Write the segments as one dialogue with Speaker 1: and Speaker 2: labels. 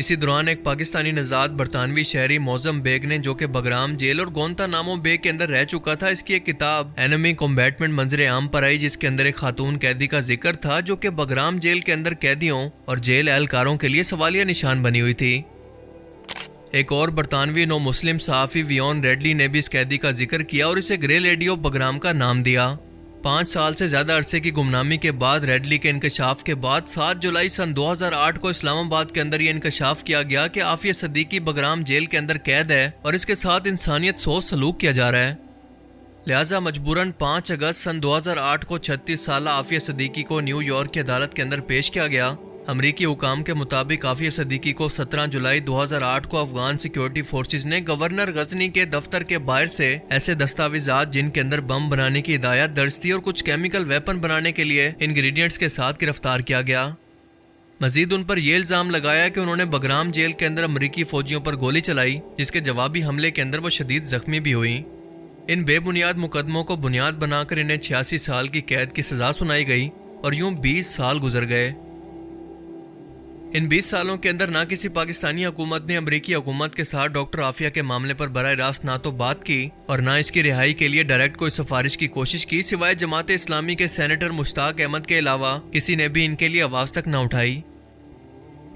Speaker 1: اسی دوران ایک پاکستانی نژاد برطانوی شہری موزم بیگ نے، جو کہ بگرام جیل اور گوانتانامو بے کے اندر رہ چکا تھا، اس کی ایک کتاب اینمی کمبیٹمنٹ منظر عام پر آئی، جس کے اندر ایک خاتون قیدی کا ذکر تھا جو کہ بگرام جیل کے اندر قیدیوں اور جیل اہلکاروں کے لیے سوالیہ نشان بنی ہوئی تھی۔ ایک اور برطانوی نو مسلم صحافی ویون ریڈلی نے بھی اس قیدی کا ذکر کیا اور اسے گرے لیڈی آف بگرام کا نام دیا۔ 5 سال سے زیادہ عرصے کی گمنامی کے بعد ریڈلی کے انکشاف کے بعد 7 جولائی سن 2008 کو اسلام آباد کے اندر یہ انکشاف کیا گیا کہ عافیہ صدیقی بگرام جیل کے اندر قید ہے اور اس کے ساتھ انسانیت سوز سلوک کیا جا رہا ہے۔ لہٰذا مجبوراً 5 اگست سن 2008 کو 36 سالہ عافیہ صدیقی کو نیو یارک کی عدالت کے اندر پیش کیا گیا۔ امریکی حکام کے مطابق عافیہ صدیقی کو 17 جولائی 2008 کو افغان سیکیورٹی فورسز نے گورنر غزنی کے دفتر کے باہر سے ایسے دستاویزات جن کے اندر بم بنانے کی ہدایت درج تھی اور کچھ کیمیکل ویپن بنانے کے لیے انگریڈینٹس کے ساتھ گرفتار کیا گیا۔ مزید ان پر یہ الزام لگایا کہ انہوں نے بگرام جیل کے اندر امریکی فوجیوں پر گولی چلائی، جس کے جوابی حملے کے اندر وہ شدید زخمی بھی ہوئی۔ ان بے بنیاد مقدموں کو بنیاد بنا کر انہیں 86 سال کی قید کی سزا سنائی گئی اور یوں 20 سال گزر گئے۔ ان 20 سالوں کے اندر نہ کسی پاکستانی حکومت نے امریکی حکومت کے ساتھ ڈاکٹر عافیہ کے معاملے پر براہ راست نہ تو بات کی اور نہ اس کی رہائی کے لیے ڈائریکٹ کوئی سفارش کی کوشش کی، سوائے جماعت اسلامی کے سینیٹر مشتاق احمد کے علاوہ کسی نے بھی ان کے لیے آواز تک نہ اٹھائی۔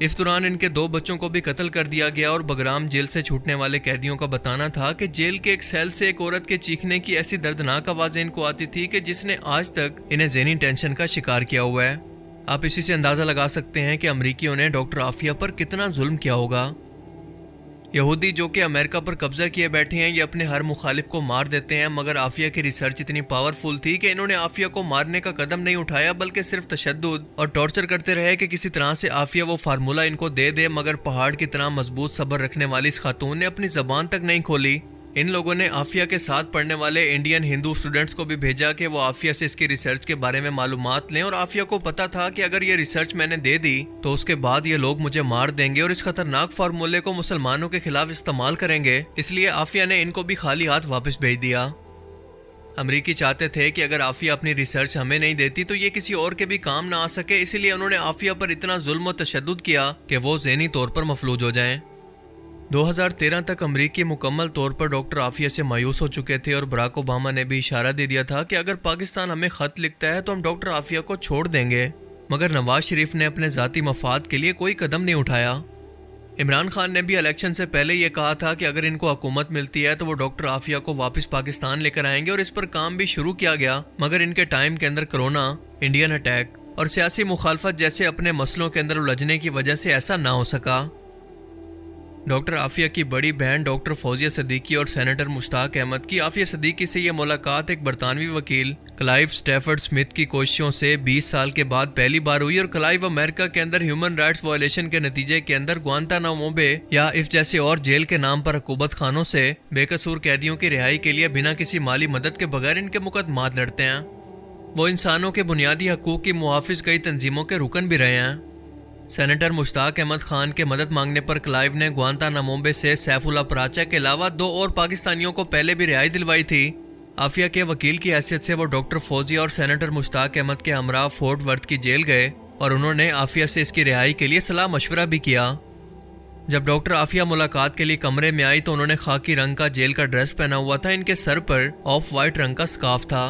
Speaker 1: اس دوران ان کے 2 بچوں کو بھی قتل کر دیا گیا اور بگرام جیل سے چھوٹنے والے قیدیوں کا بتانا تھا کہ جیل کے ایک سیل سے ایک عورت کے چیخنے کی ایسی دردناک آوازیں ان کو آتی تھی کہ جس نے آج تک انہیں ذہنی ٹینشن کا شکار کیا ہوا ہے۔ آپ اسی سے اندازہ لگا سکتے ہیں کہ امریکیوں نے ڈاکٹر عافیہ پر کتنا ظلم کیا ہوگا۔ یہودی جو کہ امریکہ پر قبضہ کیے بیٹھے ہیں، یہ اپنے ہر مخالف کو مار دیتے ہیں، مگر عافیہ کی ریسرچ اتنی پاورفل تھی کہ انہوں نے عافیہ کو مارنے کا قدم نہیں اٹھایا، بلکہ صرف تشدد اور ٹارچر کرتے رہے کہ کسی طرح سے عافیہ وہ فارمولہ ان کو دے دے، مگر پہاڑ کی طرح مضبوط صبر رکھنے والی اس خاتون نے اپنی زبان تک نہیں کھولی۔ ان لوگوں نے عافیہ کے ساتھ پڑھنے والے انڈین ہندو اسٹوڈنٹس کو بھی بھیجا کہ وہ عافیہ سے اس کی ریسرچ کے بارے میں معلومات لیں، اور عافیہ کو پتا تھا کہ اگر یہ ریسرچ میں نے دے دی تو اس کے بعد یہ لوگ مجھے مار دیں گے اور اس خطرناک فارمولے کو مسلمانوں کے خلاف استعمال کریں گے، اس لیے عافیہ نے ان کو بھی خالی ہاتھ واپس بھیج دیا۔ امریکی چاہتے تھے کہ اگر عافیہ اپنی ریسرچ ہمیں نہیں دیتی تو یہ کسی اور کے بھی کام نہ آ سکے، اسی لیے انہوں نے عافیہ پر اتنا ظلم و تشدد کیا کہ وہ ذہنی طور پر مفلوج ہو جائیں۔ 2013 تک امریکی مکمل طور پر ڈاکٹر عافیہ سے مایوس ہو چکے تھے اور براک اوباما نے بھی اشارہ دے دیا تھا کہ اگر پاکستان ہمیں خط لکھتا ہے تو ہم ڈاکٹر عافیہ کو چھوڑ دیں گے، مگر نواز شریف نے اپنے ذاتی مفاد کے لیے کوئی قدم نہیں اٹھایا۔ عمران خان نے بھی الیکشن سے پہلے یہ کہا تھا کہ اگر ان کو حکومت ملتی ہے تو وہ ڈاکٹر عافیہ کو واپس پاکستان لے کر آئیں گے، اور اس پر کام بھی شروع کیا گیا، مگر ان کے ٹائم کے اندر کرونا، انڈین اٹیک اور سیاسی مخالفت جیسے اپنے مسئلوں کے اندر الجھنے کی وجہ سے ایسا نہ ہو سکا۔ ڈاکٹر عافیہ کی بڑی بہن ڈاکٹر فوزیہ صدیقی اور سینیٹر مشتاق احمد کی عافیہ صدیقی سے یہ ملاقات ایک برطانوی وکیل کلائیو اسٹیفرڈ سمتھ کی کوششوں سے 20 سال کے بعد پہلی بار ہوئی، اور کلائیو امریکہ کے اندر ہیومن رائٹس وائلیشن کے نتیجے کے اندر گوانتانامو بے یا اف جیسے اور جیل کے نام پر عقوبت خانوں سے بے قصور قیدیوں کی رہائی کے لیے بنا کسی مالی مدد کے بغیر ان کے مقدمات لڑتے ہیں۔ وہ انسانوں کے بنیادی حقوق کی محافظ کئی تنظیموں کے رکن بھی رہے ہیں۔ سینیٹر مشتاق احمد خان کے مدد مانگنے پر کلائیو نے گوانتانامو بے سے سیف اللہ پراچا کے علاوہ 2 اور پاکستانیوں کو پہلے بھی رہائی دلوائی تھی۔ عافیہ کے وکیل کی حیثیت سے وہ ڈاکٹر فوزیہ اور سینیٹر مشتاق احمد کے ہمراہ فورٹ ورتھ کی جیل گئے اور انہوں نے عافیہ سے اس کی رہائی کے لیے صلاح مشورہ بھی کیا۔ جب ڈاکٹر عافیہ ملاقات کے لیے کمرے میں آئی تو انہوں نے خاکی رنگ کا جیل کا ڈریس پہنا ہوا تھا، ان کے سر پر آف وائٹ رنگ کا سکارف تھا۔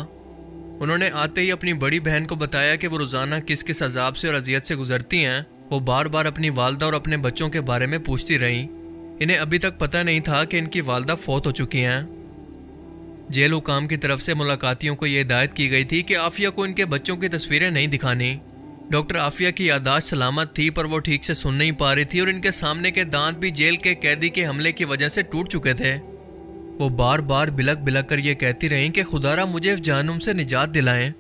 Speaker 1: انہوں نے آتے ہی اپنی بڑی بہن کو بتایا کہ وہ روزانہ کس کس عذاب سے اور اذیت سے گزرتی ہیں۔ وہ بار بار اپنی والدہ اور اپنے بچوں کے بارے میں پوچھتی رہیں۔ انہیں ابھی تک پتہ نہیں تھا کہ ان کی والدہ فوت ہو چکی ہیں۔ جیل حکام کی طرف سے ملاقاتیوں کو یہ ہدایت کی گئی تھی کہ عافیہ کو ان کے بچوں کی تصویریں نہیں دکھانی۔ ڈاکٹر عافیہ کی یادداشت سلامت تھی، پر وہ ٹھیک سے سن نہیں پا رہی تھی اور ان کے سامنے کے دانت بھی جیل کے قیدی کے حملے کی وجہ سے ٹوٹ چکے تھے۔ وہ بار بار بلک بلک کر یہ کہتی رہیں کہ خدا را مجھے جہنم سے نجات دلائیں۔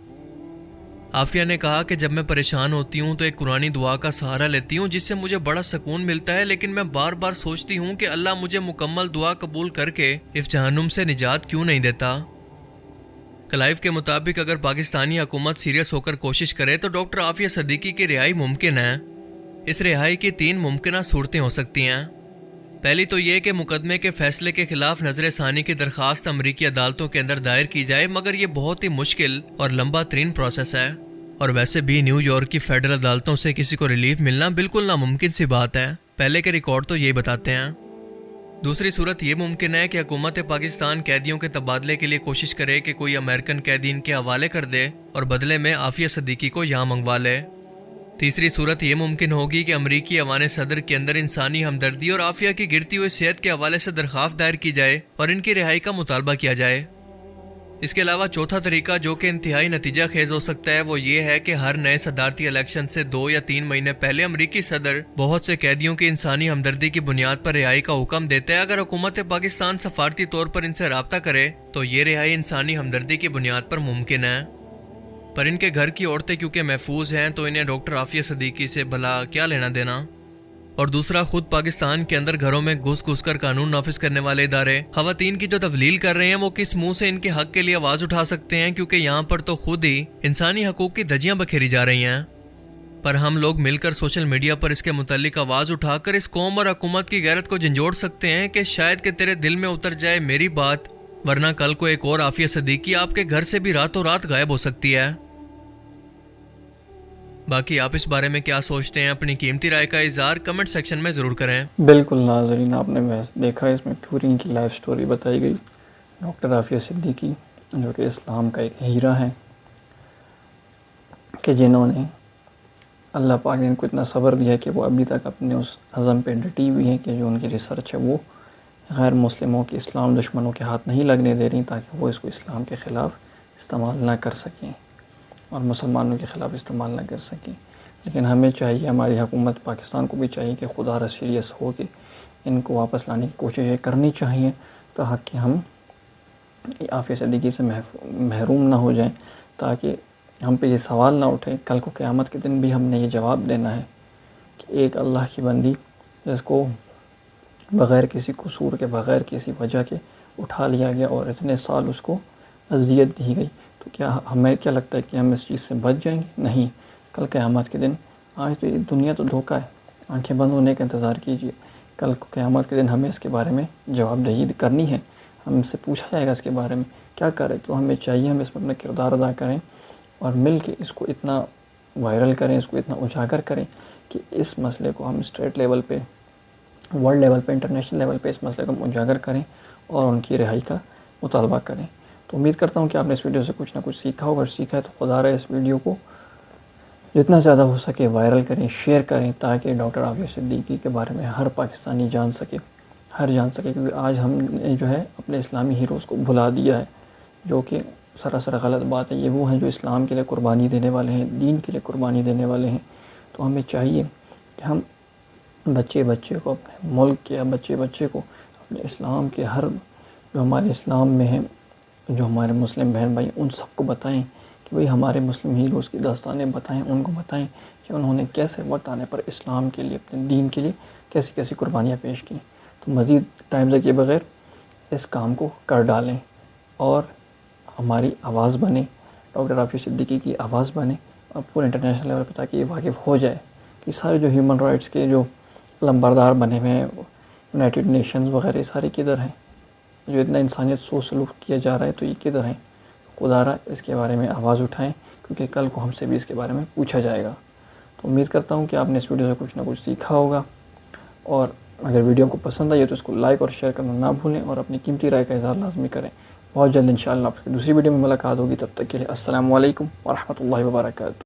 Speaker 1: عافیہ نے کہا کہ جب میں پریشان ہوتی ہوں تو ایک قرآنی دعا کا سہارا لیتی ہوں جس سے مجھے بڑا سکون ملتا ہے، لیکن میں بار بار سوچتی ہوں کہ اللہ مجھے مکمل دعا قبول کر کے اس جہنم سے نجات کیوں نہیں دیتا۔ کلائیو کے مطابق اگر پاکستانی حکومت سیریس ہو کر کوشش کرے تو ڈاکٹر عافیہ صدیقی کی رہائی ممکن ہے۔ اس رہائی کی 3 ممکنہ صورتیں ہو سکتی ہیں۔ پہلی تو یہ کہ مقدمے کے فیصلے کے خلاف نظر ثانی کی درخواست امریکی عدالتوں کے اندر دائر کی جائے، مگر یہ بہت ہی مشکل اور لمبا ترین پروسیس ہے۔ اور ویسے بھی نیو یارک کی فیڈرل عدالتوں سے کسی کو ریلیف ملنا بالکل ناممکن سی بات ہے، پہلے کے ریکارڈ تو یہی بتاتے ہیں۔ دوسری صورت یہ ممکن ہے کہ حکومت پاکستان قیدیوں کے تبادلے کے لیے کوشش کرے کہ کوئی امریکن قیدی ان کے حوالے کر دے اور بدلے میں عافیہ صدیقی کو یہاں منگوا لے۔ تیسری صورت یہ ممکن ہوگی کہ امریکی ایوان صدر کے اندر انسانی ہمدردی اور عافیہ کی گرتی ہوئی صحت کے حوالے سے درخواست دائر کی جائے اور ان کی رہائی کا مطالبہ کیا جائے۔ اس کے علاوہ چوتھا طریقہ جو کہ انتہائی نتیجہ خیز ہو سکتا ہے وہ یہ ہے کہ ہر نئے صدارتی الیکشن سے 2 یا 3 مہینے پہلے امریکی صدر بہت سے قیدیوں کی انسانی ہمدردی کی بنیاد پر رہائی کا حکم دیتا ہے۔ اگر حکومت پاکستان سفارتی طور پر ان سے رابطہ کرے تو یہ رہائی انسانی ہمدردی کی بنیاد پر ممکن ہے، پر ان کے گھر کی عورتیں کیونکہ محفوظ ہیں تو انہیں ڈاکٹر عافیہ صدیقی سے بھلا کیا لینا دینا۔ اور دوسرا، خود پاکستان کے اندر گھروں میں گھس کر قانون نافذ کرنے والے ادارے خواتین کی جو تفلیل کر رہے ہیں وہ کس منہ سے ان کے حق کے لیے آواز اٹھا سکتے ہیں، کیونکہ یہاں پر تو خود ہی انسانی حقوق کی دھجیاں بکھیری جا رہی ہیں۔ پر ہم لوگ مل کر سوشل میڈیا پر اس کے متعلق آواز اٹھا کر اس قوم اور حکومت کی غیرت کو جھنجھوڑ سکتے ہیں کہ شاید کہ تیرے دل میں اتر جائے میری بات، ورنہ کل کو ایک اور عافیہ صدیقی آپ کے گھر سے بھی راتوں رات غائب ہو سکتی ہے۔ باقی آپ اس بارے میں کیا سوچتے ہیں؟ اپنی قیمتی رائے کا اظہار کمنٹ سیکشن میں ضرور کریں۔
Speaker 2: بالکل ناظرین، آپ نے دیکھا اس میں پوری ان کی لائف سٹوری بتائی گئی۔ ڈاکٹر عافیہ صدیقی جو کہ اسلام کا ایک ہیرا ہے، کہ جنہوں نے اللہ پاک نے ان کو اتنا صبر دیا کہ وہ ابھی تک اپنے اس عزم پہ ڈٹی ہوئی ہیں کہ جو ان کی ریسرچ ہے وہ غیر مسلموں کے، اسلام دشمنوں کے ہاتھ نہیں لگنے دے رہی، تاکہ وہ اس کو اسلام کے خلاف استعمال نہ کر سکیں اور مسلمانوں کے خلاف استعمال نہ کر سکیں۔ لیکن ہمیں چاہیے، ہماری حکومت پاکستان کو بھی چاہیے کہ خدا را سیریس ہو کہ ان کو واپس لانے کی کوششیں کرنی چاہیے، تاکہ ہم عافیہ صدیقی سے محروم نہ ہو جائیں، تاکہ ہم پہ یہ سوال نہ اٹھے کل کو قیامت کے دن بھی ہم نے یہ جواب دینا ہے کہ ایک اللہ کی بندی جس کو بغیر کسی قصور کے، بغیر کسی وجہ کے اٹھا لیا گیا اور اتنے سال اس کو اذیت دی گئی، تو کیا ہمیں کیا لگتا ہے کہ ہم اس چیز سے بچ جائیں گے؟ نہیں، کل قیامت کے دن، آج تو یہ دنیا تو دھوکہ ہے، آنکھیں بند ہونے کا انتظار کیجیے، کل قیامت کے دن ہمیں اس کے بارے میں جواب دہی کرنی ہے، ہم سے پوچھا جائے گا اس کے بارے میں کیا کریں۔ تو ہمیں چاہیے ہم اس میں اپنا کردار ادا کریں اور مل کے اس کو اتنا وائرل کریں، اس کو اتنا اجاگر کریں کہ اس مسئلے کو ہم اسٹیٹ لیول پہ، ورلڈ لیول پہ، انٹرنیشنل لیول پہ اس مسئلے کو ہم اجاگر کریں اور ان کی رہائی کا مطالبہ کریں۔ تو امید کرتا ہوں کہ آپ نے اس ویڈیو سے کچھ نہ کچھ سیکھا ہوگا، اگر سیکھا ہے تو خدا رہے اس ویڈیو کو جتنا زیادہ ہو سکے وائرل کریں، شیئر کریں، تاکہ ڈاکٹر عافیہ صدیقی کے بارے میں ہر پاکستانی جان سکے، کیونکہ آج ہم نے جو ہے اپنے اسلامی ہیروز کو بھلا دیا ہے، جو کہ سراسر غلط بات ہے۔ یہ وہ ہیں جو اسلام کے لیے قربانی دینے والے ہیں، دین کے لیے قربانی دینے والے ہیں۔ تو ہمیں چاہیے کہ ہم بچے کو، اپنے ملک کے بچے کو، اپنے اسلام کے ہر جو ہمارے اسلام میں ہیں، جو ہمارے مسلم بہن بھائی، ان سب کو بتائیں کہ بھئی ہمارے مسلم ہیروز کی داستانیں بتائیں، ان کو بتائیں کہ انہوں نے کیسے وقت آنے پر اسلام کے لیے، اپنے دین کے لیے کیسی قربانیاں پیش کی۔ تو مزید ٹائم لگے بغیر اس کام کو کر ڈالیں اور ہماری آواز بنے، ڈاکٹر عافیہ صدیقی کی آواز بنے، اور پورے انٹرنیشنل لیول پہ، تاکہ یہ واقف ہو جائے کہ سارے جو ہیومن رائٹس کے جو لمبردار بنے ہوئے ہیں، یونائٹڈ نیشنز وغیرہ، سارے کدھر ہیں؟ جو اتنا انسانیت سوچ سلوک کیا جا رہا ہے تو یہ کدھر ہیں؟ خدا را اس کے بارے میں آواز اٹھائیں، کیونکہ کل کو ہم سے بھی اس کے بارے میں پوچھا جائے گا۔ تو امید کرتا ہوں کہ آپ نے اس ویڈیو سے کچھ نہ کچھ سیکھا ہوگا، اور اگر ویڈیو کو پسند آئی تو اس کو لائک اور شیئر کرنا نہ بھولیں، اور اپنی قیمتی رائے کا اظہار لازمی کریں۔ بہت جلد انشاءاللہ آپ کی دوسری ویڈیو میں ملاقات ہوگی، تب تک کے لیے السلام علیکم ورحمۃ اللہ وبرکاتہ۔